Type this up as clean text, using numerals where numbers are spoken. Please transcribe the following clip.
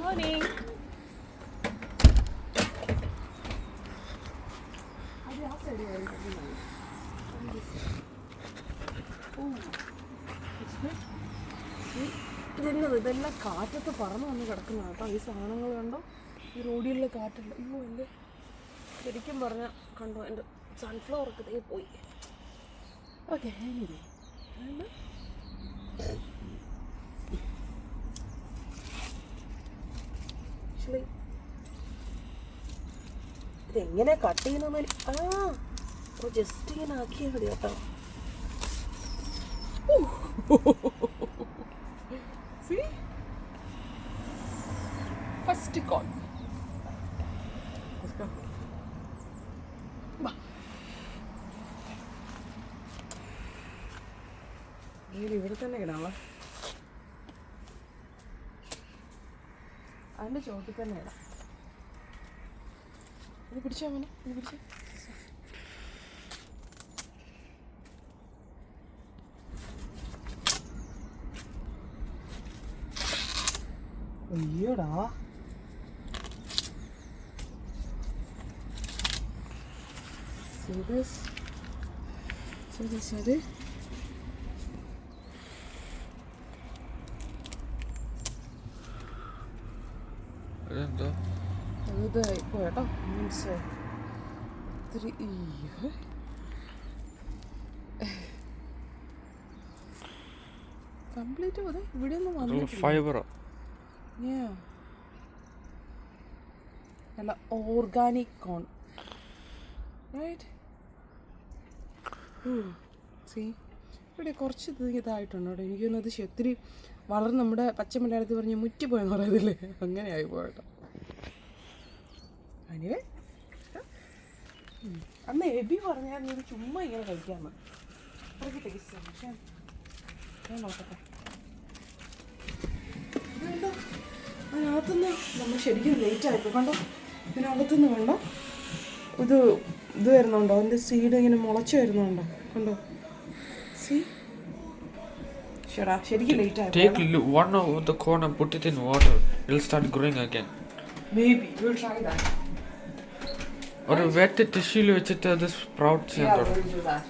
Morning. ഇതെല്ലാം കാറ്റത്ത് പറന്ന് വന്ന് കിടക്കുന്ന കേട്ടോ. ഈ സാധനങ്ങൾ കണ്ടോ, ഈ റോഡിലുള്ള കാറ്റല്ല. അയ്യോ, എൻ്റെ ശരിക്കും പറഞ്ഞാൽ കണ്ടോ, എൻ്റെ സൺഫ്ലവറൊക്കെ ദേ പോയി. ഓക്കെ, ഇതെങ്ങനെ കട്ട് ചെയ്യുന്ന ജസ്റ്റ് ഇങ്ങനെ ആക്കിയാൽ മതി കേട്ടോ. See? First call. Let's go. ഇവിടെ തന്നെ ഇടാം. അതിൻ്റെ ചോട്ടിൽ തന്നെ ഇടാം. ഇത് പിടിച്ചോ മോനെ, ഇത് പിടിച്ചോ. അയ്യോടാ, ശരി. ഇതായിപ്പോ കേട്ടോ, മീൻസ് കംപ്ലീറ്റ് അതെ ഇവിടെ ഒന്നും വന്നിട്ടില്ല. നല്ല ഓർഗാനിക് കോൺ, റൈറ്റ്? സീ, ഇവിടെ കുറച്ച് ഇതായിട്ടുണ്ട് കേട്ടോ. എനിക്ക് തോന്നുന്നത് ഒത്തിരി വളർന്ന് നമ്മുടെ പച്ച മലയാളത്തിൽ പറഞ്ഞ് മുറ്റിപ്പോയെന്ന് പറയുന്നില്ലേ, അങ്ങനെ ആയി പോയിട്ടോ. അനിവേ, അന്ന് എബി പറഞ്ഞാൽ ഇത് ചുമ്മാ ഇങ്ങനെ കഴിക്കാമെന്ന്, അത്രയ്ക്ക് ടേസ്റ്റ്. പക്ഷേ ഞാൻ നോക്കട്ടെ. ഇതുണ്ടോ, അതിനകത്തുനിന്ന് നമ്മൾ ശരിക്കും ലേറ്റ് ആയിപ്പോൾ കണ്ടോ. ഇതിനകത്തുനിന്ന് കണ്ടോ ഇത് വരുന്നുണ്ടോ, അതിൻ്റെ സീഡ് ഇങ്ങനെ മുളച്ച് വരുന്നുണ്ടോ, കണ്ടോ? സീ, ശരിക്കും ലേറ്റ് ആയി. Take one of the corn and put it in water. It'll start growing again. Maybe we'll try that. Or wet tissue വെച്ചിട്ട് അത് sprouts. Yeah, we'll do that.